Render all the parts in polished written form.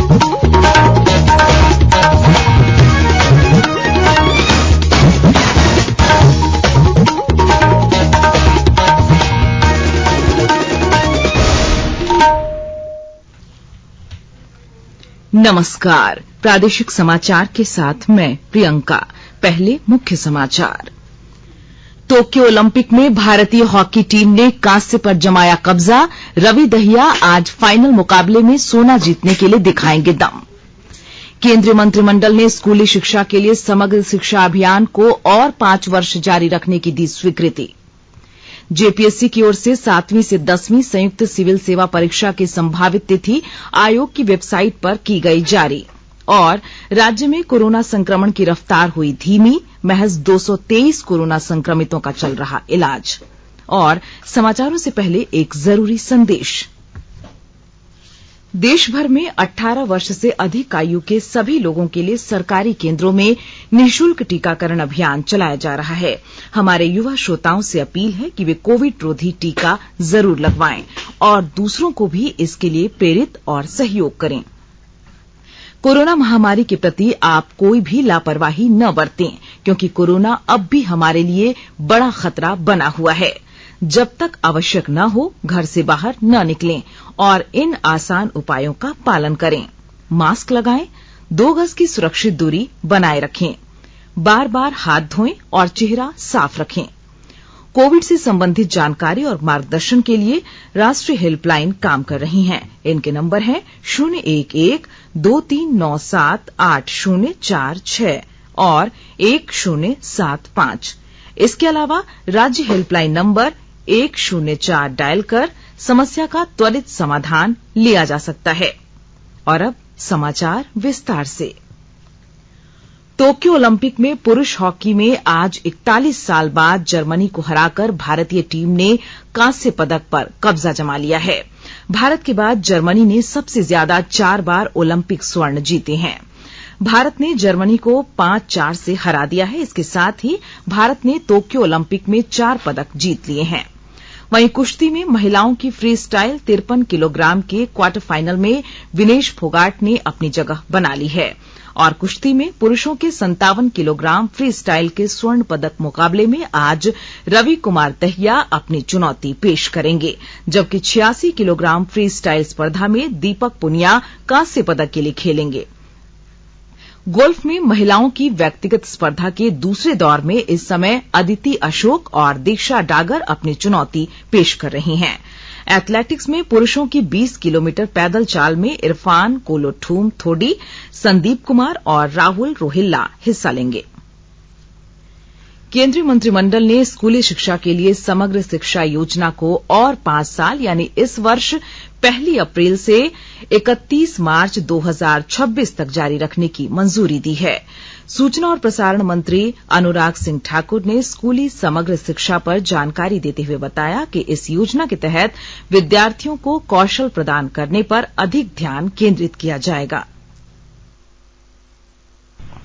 नमस्कार, प्रादेशिक समाचार के साथ मैं प्रियंका। पहले मुख्य समाचार। टोक्यो ओलंपिक में भारतीय हॉकी टीम ने कांस्य पर जमाया कब्जा। रवि दहिया आज फाइनल मुकाबले में सोना जीतने के लिए दिखाएंगे दम। केंद्रीय मंत्रिमंडल ने स्कूली शिक्षा के लिए समग्र शिक्षा अभियान को और 5 वर्ष जारी रखने की दी स्वीकृति। जेपीएससी की ओर से 7वीं से 10वीं संयुक्त सिविल सेवा परीक्षा की संभावित तिथि आयोग की वेबसाइट पर की गई जारी। और राज्य में कोरोना संक्रमण की रफ्तार हुई धीमी, महज 223 कोरोना संक्रमितों का चल रहा इलाज। और समाचारों से पहले एक जरूरी संदेश। देश भर में 18 वर्ष से अधिक आयु के सभी लोगों के लिए सरकारी केंद्रों में निःशुल्क टीकाकरण अभियान चलाया जा रहा है। हमारे युवा श्रोताओं से अपील है कि वे कोविड रोधी टीका जरूर लगवाएं और दूसरों को भी इसके लिए प्रेरित और सहयोग करें। कोरोना महामारी के प्रति आप कोई भी लापरवाही न बरतें, क्योंकि कोरोना अब भी हमारे लिए बड़ा खतरा बना हुआ है। जब तक आवश्यक न हो, घर से बाहर न निकलें और इन आसान उपायों का पालन करें। मास्क लगाएं, 2 गज की सुरक्षित दूरी बनाए रखें, बार बार हाथ धोएं और चेहरा साफ रखें। कोविड से संबंधित जानकारी और मार्गदर्शन के लिए राष्ट्रीय हेल्पलाइन काम कर रही हैं। इनके नंबर हैं 011-2397-8046 और 1075। इसके अलावा राज्य हेल्पलाइन नंबर 104 डायल कर समस्या का त्वरित समाधान लिया जा सकता है। और अब समाचार विस्तार से। टोक्यो ओलंपिक में पुरुष हॉकी में आज 41 साल बाद जर्मनी को हराकर भारतीय टीम ने कांस्य पदक पर कब्जा जमा लिया है। भारत के बाद जर्मनी ने सबसे ज्यादा 4 बार ओलंपिक स्वर्ण जीते हैं। भारत ने जर्मनी को 5-4 से हरा दिया है। इसके साथ ही भारत ने टोक्यो ओलंपिक में 4 पदक जीत लिए हैं। वहीं कुश्ती में महिलाओं की फ्री स्टाइल 53 किलोग्राम के क्वार्टर फाइनल में विनेश फोगाट ने अपनी जगह बना ली है और कुश्ती में पुरुषों के 57 किलोग्राम फ्री स्टाइल के स्वर्ण पदक मुकाबले में आज रवि कुमार दहिया अपनी चुनौती पेश करेंगे, जबकि 86 किलोग्राम फ्री स्टाइल स्पर्धा में दीपक पुनिया कांस्य पदक के लिए खेलेंगे। गोल्फ में महिलाओं की व्यक्तिगत स्पर्धा के दूसरे दौर में इस समय अदिति अशोक और दीक्षा डागर अपनी चुनौती पेश कर रही हैं। एथलेटिक्स में पुरुषों की 20 किलोमीटर पैदल चाल में इरफान कोलोठूम थोडी, संदीप कुमार और राहुल रोहिल्ला हिस्सा लेंगे। केंद्रीय मंत्रिमंडल ने स्कूली शिक्षा के लिए समग्र शिक्षा योजना को और 5 साल यानी इस वर्ष 1 अप्रैल से 31 मार्च 2026 तक जारी रखने की मंजूरी दी है। सूचना और प्रसारण मंत्री अनुराग सिंह ठाकुर ने स्कूली समग्र शिक्षा पर जानकारी देते हुए बताया कि इस योजना के तहत विद्यार्थियों को कौशल प्रदान करने पर अधिक ध्यान केंद्रित किया जाएगा।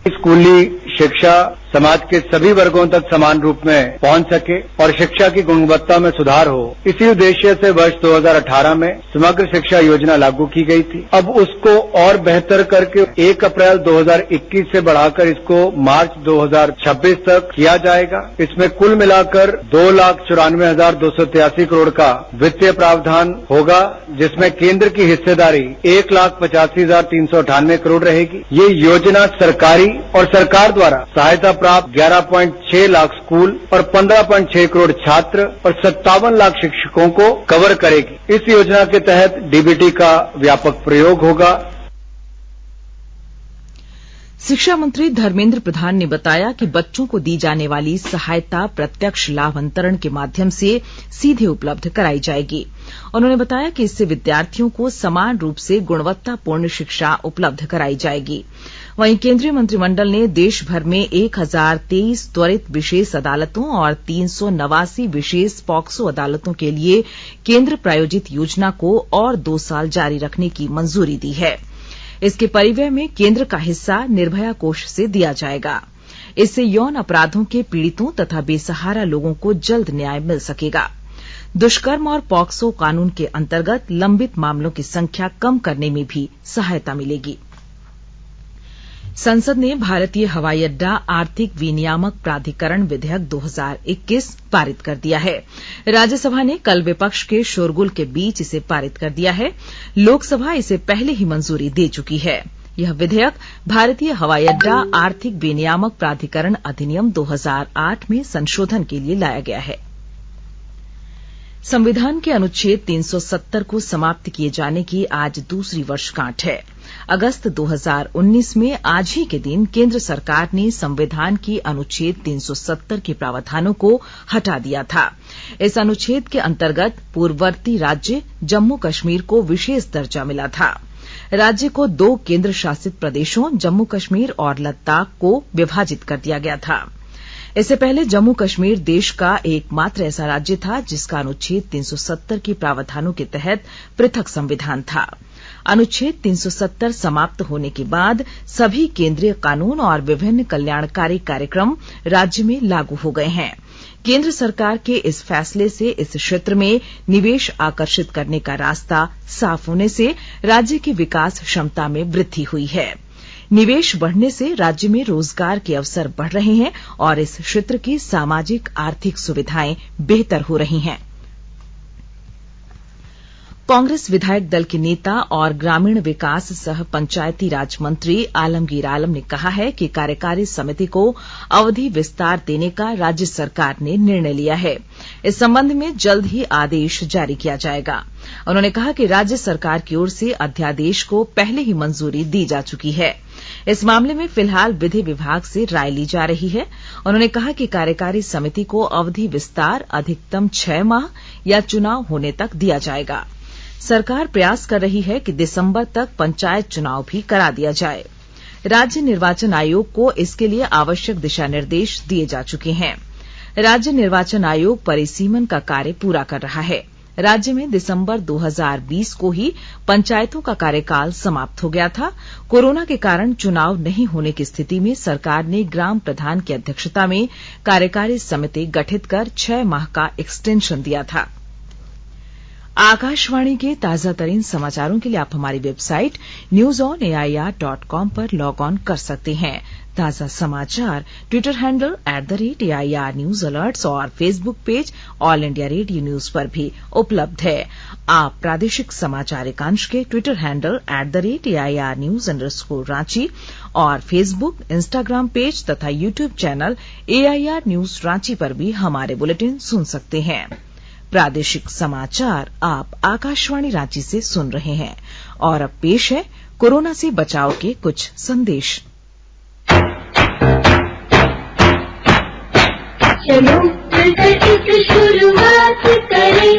स्कूली शिक्षा समाज के सभी वर्गों तक समान रूप में पहुंच सके और शिक्षा की गुणवत्ता में सुधार हो, इसी उद्देश्य से वर्ष 2018 में समग्र शिक्षा योजना लागू की गई थी। अब उसको और बेहतर करके 1 अप्रैल 2021 से बढ़ाकर इसको मार्च 2026 तक किया जाएगा। इसमें कुल मिलाकर 2,94,283 करोड़ का वित्तीय प्रावधान होगा, जिसमें केंद्र की हिस्सेदारी 1,85,398 करोड़ रहेगी। ये योजना सरकारी और सरकार द्वारा सहायता प्राप्त 11.6 लाख स्कूल और 15.6 करोड़ छात्र और 57 लाख शिक्षकों को कवर करेगी। इस योजना के तहत डीबीटी का व्यापक प्रयोग होगा। शिक्षा मंत्री धर्मेंद्र प्रधान ने बताया कि बच्चों को दी जाने वाली सहायता प्रत्यक्ष लाभ अंतरण के माध्यम से सीधे उपलब्ध कराई जाएगी। उन्होंने बताया कि इससे विद्यार्थियों को समान रूप से गुणवत्तापूर्ण शिक्षा उपलब्ध कराई जाएगी। वहीं केंद्रीय मंत्रिमंडल ने देश भर में 1023 त्वरित विशेष अदालतों और 389 विशेष पॉक्सो अदालतों के लिए केंद्र प्रायोजित योजना को और 2 साल जारी रखने की मंजूरी दी है। इसके परिव्यय में केंद्र का हिस्सा निर्भया कोष से दिया जाएगा। इससे यौन अपराधों के पीड़ितों तथा बेसहारा लोगों को जल्द न्याय मिल सकेगा। दुष्कर्म और पॉक्सो कानून के अंतर्गत लंबित मामलों की संख्या कम करने में भी सहायता मिलेगी। संसद ने भारतीय हवाई अड्डा आर्थिक विनियामक प्राधिकरण विधेयक 2021 पारित कर दिया है। राज्यसभा ने कल विपक्ष के शोरगुल के बीच इसे पारित कर दिया है। लोकसभा इसे पहले ही मंजूरी दे चुकी है। यह विधेयक भारतीय हवाई अड्डा आर्थिक विनियामक प्राधिकरण अधिनियम 2008 में संशोधन के लिए लाया गया है। संविधान के अनुच्छेद 370 को समाप्त किए जाने की आज दूसरी वर्षगांठ है। अगस्त 2019 में आज ही के दिन केंद्र सरकार ने संविधान की अनुच्छेद 370 के प्रावधानों को हटा दिया था। इस अनुच्छेद के अंतर्गत पूर्ववर्ती राज्य जम्मू कश्मीर को विशेष दर्जा मिला था। राज्य को 2 केंद्र शासित प्रदेशों जम्मू कश्मीर और लद्दाख को विभाजित कर दिया गया था। इससे पहले जम्मू कश्मीर देश का एकमात्र ऐसा राज्य था जिसका अनुच्छेद 370 के प्रावधानों के तहत पृथक संविधान था। अनुच्छेद 370 समाप्त होने के बाद सभी केंद्रीय कानून और विभिन्न कल्याणकारी कार्यक्रम राज्य में लागू हो गए हैं। केंद्र सरकार के इस फैसले से इस क्षेत्र में निवेश आकर्षित करने का रास्ता साफ होने से राज्य की विकास क्षमता में वृद्धि हुई है। निवेश बढ़ने से राज्य में रोजगार के अवसर बढ़ रहे हैं और इस क्षेत्र की सामाजिक आर्थिक सुविधाएं बेहतर हो रही हैं। कांग्रेस विधायक दल के नेता और ग्रामीण विकास सह पंचायती राज मंत्री आलमगीर आलम ने कहा है कि कार्यकारी समिति को अवधि विस्तार देने का राज्य सरकार ने निर्णय लिया है। इस संबंध में जल्द ही आदेश जारी किया जाएगा। उन्होंने कहा कि राज्य सरकार की ओर से अध्यादेश को पहले ही मंजूरी दी जा चुकी है। इस मामले में फिलहाल विधि विभाग से राय ली जा रही है। उन्होंने कहा कि कार्यकारी समिति को अवधि विस्तार अधिकतम 6 माह या चुनाव होने तक दिया जाएगा। सरकार प्रयास कर रही है कि दिसंबर तक पंचायत चुनाव भी करा दिया जाए। राज्य निर्वाचन आयोग को इसके लिए आवश्यक दिशा निर्देश दिए जा चुके हैं। राज्य निर्वाचन आयोग परिसीमन का कार्य पूरा कर रहा है। राज्य में दिसंबर 2020 को ही पंचायतों का कार्यकाल समाप्त हो गया था। कोरोना के कारण चुनाव नहीं होने की स्थिति में सरकार ने ग्राम प्रधान की अध्यक्षता में कार्यकारी समिति गठित कर 6 माह का एक्सटेंशन दिया था। आकाशवाणी के ताजा तरीन समाचारों के लिए आप हमारी वेबसाइट newsonair.com पर लॉग ऑन कर सकते हैं। ताजा समाचार Twitter handle @AIR news alerts और Facebook page All India Radio news पर भी उपलब्ध है। आप प्रादेशिक समाचार एकांश के Twitter handle @AIR news _Ranchi और फेसबुक, इंस्टाग्राम पेज तथा YouTube channel AIR news Ranchi पर भी हमारे बुलेटिन सुन सकते हैं। प्रादेशिक समाचार आप आकाशवाणी रांची से सुन रहे हैं और अब पेश है कोरोना से बचाव के कुछ संदेश। चलो मिलकर एक शुरुआत करें,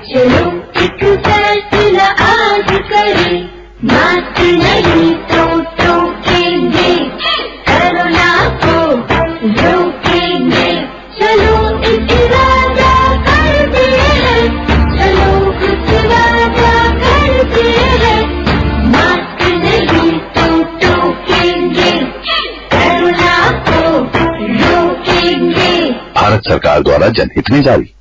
चलो एक फैसला आज करें, मास्क नहीं तो टोकेंगे, कोरोना को रोकेंगे, चलो एक वादा करते हैं, चलो कुछ वादा करते हैं, मास्क नहीं तो टोकेंगे, कोरोना को रोकेंगे। भारत सरकार द्वारा जनहित में जारी।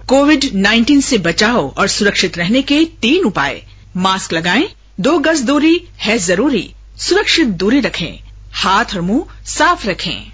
कोविड-19 से बचाव और सुरक्षित रहने के 3 उपाय। मास्क लगाएं, 2 गज दूरी है जरूरी, सुरक्षित दूरी रखें, हाथ और मुंह साफ रखें।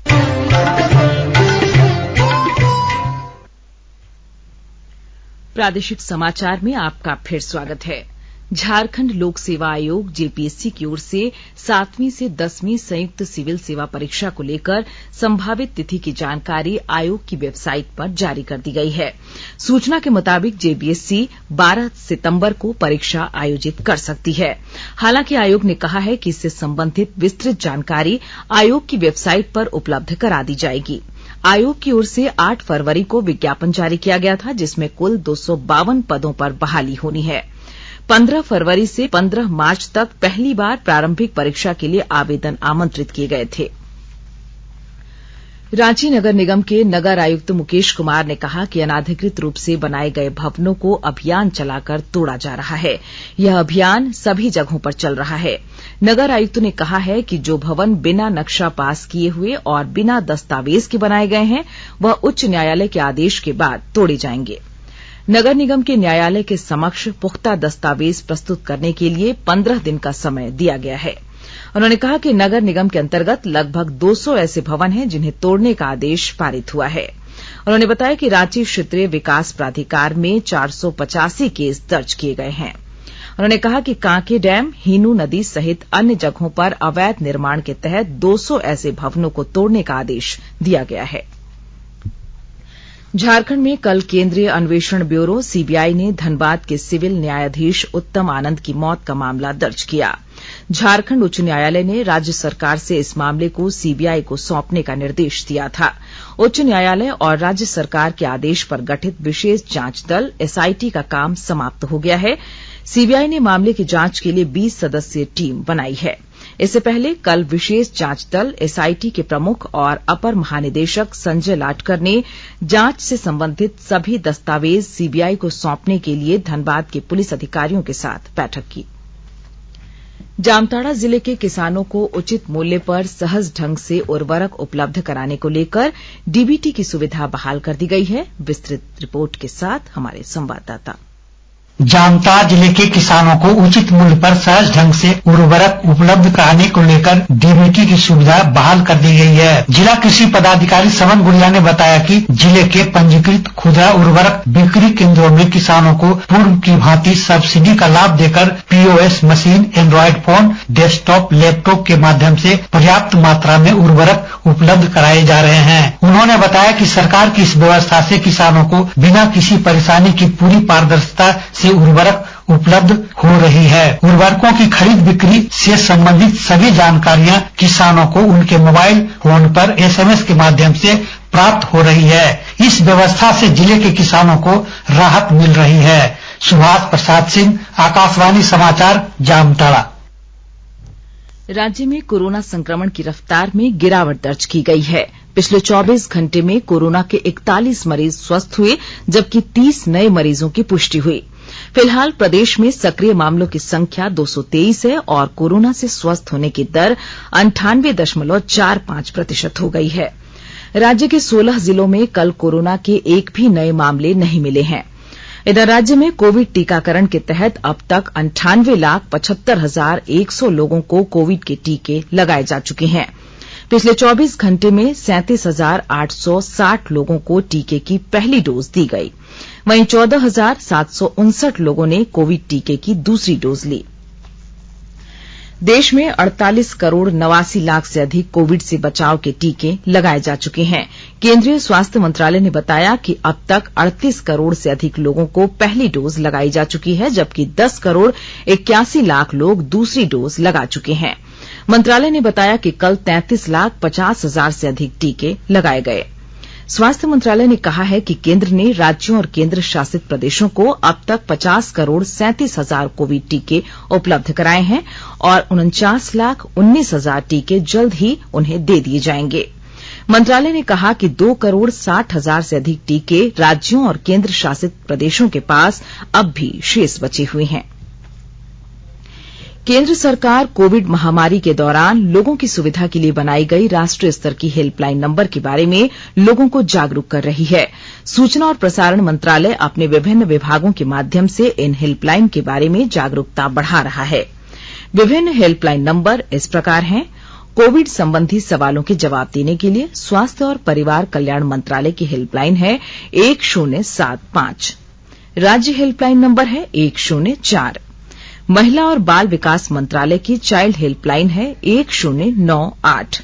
प्रादेशिक समाचार में आपका फिर स्वागत है। झारखंड लोक सेवा आयोग जेपीएससी की ओर से 7वीं से 10वीं संयुक्त सिविल सेवा परीक्षा को लेकर संभावित तिथि की जानकारी आयोग की वेबसाइट पर जारी कर दी गई है। सूचना के मुताबिक जेपीएससी 12 सितंबर को परीक्षा आयोजित कर सकती है। हालांकि आयोग ने कहा है कि इससे संबंधित विस्तृत जानकारी आयोग की वेबसाइट पर उपलब्ध करा दी जाएगी। आयोग की ओर से 8 फरवरी को विज्ञापन जारी किया गया था, जिसमें कुल 252 पदों पर बहाली होनी है। 15 फरवरी से 15 मार्च तक पहली बार प्रारंभिक परीक्षा के लिए आवेदन आमंत्रित किए गए थे। रांची नगर निगम के नगर आयुक्त मुकेश कुमार ने कहा कि अनाधिकृत रूप से बनाए गए भवनों को अभियान चलाकर तोड़ा जा रहा है। यह अभियान सभी जगहों पर चल रहा है। नगर आयुक्त ने कहा है कि जो भवन बिना नक्शा पास किए हुए और बिना दस्तावेज के बनाए गए हैं वह उच्च न्यायालय के आदेश के बाद तोड़े जाएंगे। नगर निगम के न्यायालय के समक्ष पुख्ता दस्तावेज प्रस्तुत करने के लिए 15 दिन का समय दिया गया है। उन्होंने कहा कि नगर निगम के अंतर्गत लगभग 200 ऐसे भवन हैं जिन्हें तोड़ने का आदेश पारित हुआ है। उन्होंने बताया कि रांची क्षेत्रीय विकास प्राधिकार में 485 केस दर्ज किए गए हैं। उन्होंने कहा कि कांके डैम, हीनू नदी सहित अन्य जगहों पर अवैध निर्माण के तहत 200 ऐसे भवनों को तोड़ने का आदेश दिया गया है। झारखंड में कल केंद्रीय अन्वेषण ब्यूरो सीबीआई ने धनबाद के सिविल न्यायाधीश उत्तम आनंद की मौत का मामला दर्ज किया। झारखंड उच्च न्यायालय ने राज्य सरकार से इस मामले को सीबीआई को सौंपने का निर्देश दिया था। उच्च न्यायालय और राज्य सरकार के आदेश पर गठित विशेष जांच दल एसआईटी का काम समाप्त हो गया है। सीबीआई ने मामले की जांच के लिए 20 सदस्यीय टीम बनाई है। इससे पहले कल विशेष जांच दल एसआईटी के प्रमुख और अपर महानिदेशक संजय लाटकर ने जांच से संबंधित सभी दस्तावेज सीबीआई को सौंपने के लिए धनबाद के पुलिस अधिकारियों के साथ बैठक की। जामताड़ा जिले के किसानों को उचित मूल्य पर सहज ढंग से उर्वरक उपलब्ध कराने को लेकर डीबीटी की सुविधा बहाल कर दी गई है। विस्तृत रिपोर्ट के साथ हमारे संवाददाता। जामताड़ा जिले के किसानों को उचित मूल्य पर सहज ढंग से उर्वरक उपलब्ध कराने को लेकर डीबीटी की सुविधा बहाल कर दी गई है। जिला कृषि पदाधिकारी समन गुड़िया ने बताया कि जिले के पंजीकृत खुदरा उर्वरक बिक्री केंद्रों में किसानों को पूर्व की भांति सब्सिडी का लाभ देकर POS machine, Android phone, desktop, laptop के माध्यम से पर्याप्त मात्रा में उर्वरक उपलब्ध कराए जा रहे हैं। उन्होंने बताया कि सरकार की इस व्यवस्था से किसानों को बिना किसी परेशानी की पूरी पारदर्शिता से उर्वरक उपलब्ध हो रही है। उर्वरकों की खरीद बिक्री से संबंधित सभी जानकारियां किसानों को उनके मोबाइल फोन पर एसएमएस के माध्यम से प्राप्त हो रही है। इस व्यवस्था से जिले के किसानों को राहत मिल रही है। सुभाष प्रसाद सिंह, आकाशवाणी समाचार, जामताड़ा। राज्य में कोरोना संक्रमण की रफ्तार में गिरावट दर्ज की गई है। पिछले 24 घंटे में कोरोना के 41 मरीज स्वस्थ हुए, जबकि 30 नए मरीजों की पुष्टि हुई। फिलहाल प्रदेश में सक्रिय मामलों की संख्या 223 है और कोरोना से स्वस्थ होने की दर 98.45% हो गई है। राज्य के 16 जिलों में कल कोरोना के एक भी नए मामले नहीं मिले हैं। इधर राज्य में कोविड टीकाकरण के तहत अब तक 98,75,100 लोगों को कोविड के टीके लगाए जा चुके हैं। पिछले 24 घंटे में 37,860 लोगों को टीके की पहली डोज दी गई। वहीं 14,759 लोगों ने कोविड टीके की दूसरी डोज ली। देश में 48 करोड़ 89 लाख से अधिक कोविड से बचाव के टीके लगाए जा चुके हैं। केंद्रीय स्वास्थ्य मंत्रालय ने बताया कि अब तक 38 करोड़ से अधिक लोगों को पहली डोज लगाई जा चुकी है, जबकि 10 करोड़ 81 लाख लोग दूसरी डोज लगा चुके हैं। मंत्रालय ने बताया कि कल 33,50,000 से अधिक टीके लगाए गए। स्वास्थ्य मंत्रालय ने कहा है कि केंद्र ने राज्यों और केंद्र शासित प्रदेशों को अब तक 50 करोड़ 37,000 कोविड टीके उपलब्ध कराए हैं और 49,19,000 टीके जल्द ही उन्हें दे दिए जाएंगे। मंत्रालय ने कहा कि 2 करोड़ 60,000 से अधिक टीके राज्यों और केंद्र शासित प्रदेशों के पास अब भी शेष बचे हुए हैं। केंद्र सरकार कोविड महामारी के दौरान लोगों की सुविधा के लिए बनाई गई राष्ट्रीय स्तर की हेल्पलाइन नंबर के बारे में लोगों को जागरूक कर रही है। सूचना और प्रसारण मंत्रालय अपने विभिन्न विभागों के माध्यम से इन हेल्पलाइन के बारे में जागरूकता बढ़ा रहा है। विभिन्न हेल्पलाइन नंबर इस प्रकार हैं। कोविड संबंधी सवालों के जवाब देने के लिए स्वास्थ्य और परिवार कल्याण मंत्रालय की हेल्पलाइन है 1075। राज्य हेल्पलाइन नंबर है 104। महिला और बाल विकास मंत्रालय की चाइल्ड हेल्पलाइन है 1098।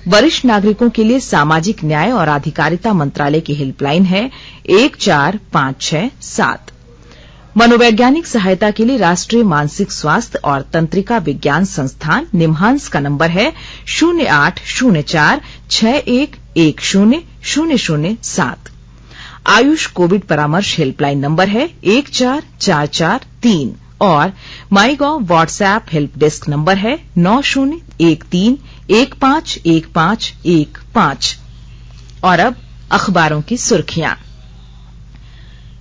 वरिष्ठ नागरिकों के लिए सामाजिक न्याय और अधिकारिता मंत्रालय की हेल्पलाइन है 14567। मनोवैज्ञानिक सहायता के लिए राष्ट्रीय मानसिक स्वास्थ्य और तंत्रिका विज्ञान संस्थान निम्हांस का नंबर है 080461100007। आयुष कोविड परामर्श हेल्पलाइन नंबर है 14443 और MyGov WhatsApp help desk number है 9013151515। और अब अखबारों की सुर्खियां।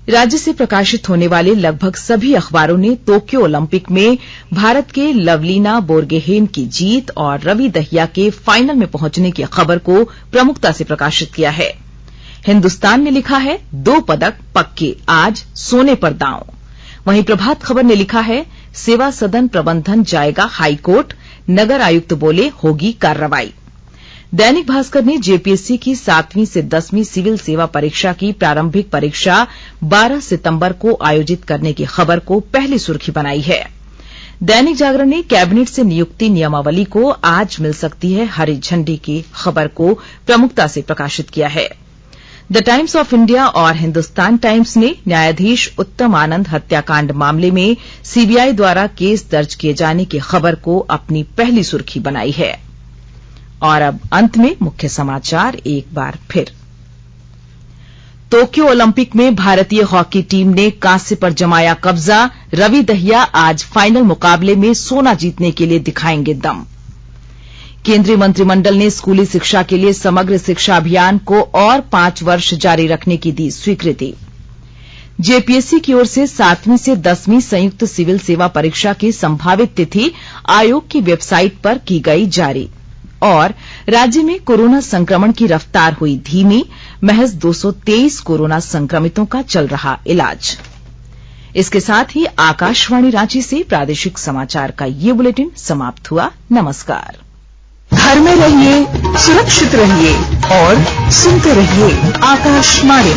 राज्य से प्रकाशित होने वाले लगभग सभी अखबारों ने टोक्यो ओलंपिक में भारत के लवलीना बोर्गोहेन की जीत और रवि दहिया के फाइनल में पहुंचने की खबर को प्रमुखता से प्रकाशित किया है। हिन्दुस्तान ने लिखा है 2 पदक पक्के, आज सोने पर दांव। वहीं प्रभात खबर ने लिखा है सेवा सदन प्रबंधन जाएगा हाईकोर्ट, नगर आयुक्त बोले होगी कार्रवाई। दैनिक भास्कर ने जेपीएससी की 7वीं से 10वीं सिविल सेवा परीक्षा की प्रारंभिक परीक्षा 12 सितंबर को आयोजित करने की खबर को पहली सुर्खी बनाई है। दैनिक जागरण ने कैबिनेट से नियुक्ति नियमावली को आज मिल सकती है हरी झंडी की खबर को प्रमुखता से प्रकाशित किया है। द टाइम्स ऑफ इंडिया और हिन्दुस्तान टाइम्स ने न्यायाधीश उत्तम आनंद हत्याकांड मामले में सीबीआई द्वारा केस दर्ज किए जाने की खबर को अपनी पहली सुर्खी बनाई है। और अब अंत में मुख्य समाचार एक बार फिर। टोक्यो ओलंपिक में भारतीय हॉकी टीम ने कांस्य पर जमाया कब्जा, रवि दहिया आज फाइनल मुकाबले में सोना जीतने के लिए दिखाएंगे दम। केंद्रीय मंत्रिमंडल ने स्कूली शिक्षा के लिए समग्र शिक्षा अभियान को और 5 वर्ष जारी रखने की दी स्वीकृति। जेपीएससी की ओर से 7वीं से 10वीं संयुक्त सिविल सेवा परीक्षा की संभावित तिथि आयोग की वेबसाइट पर की गई जारी। और राज्य में कोरोना संक्रमण की रफ्तार हुई धीमी, महज 223 कोरोना संक्रमितों का चल रहा इलाज। इसके साथ ही आकाशवाणी रांची से प्रादेशिक समाचार का ये बुलेटिन समाप्त हुआ। नमस्कार। घर में रहिए, सुरक्षित रहिए और सुनते रहिए आकाशवाणी।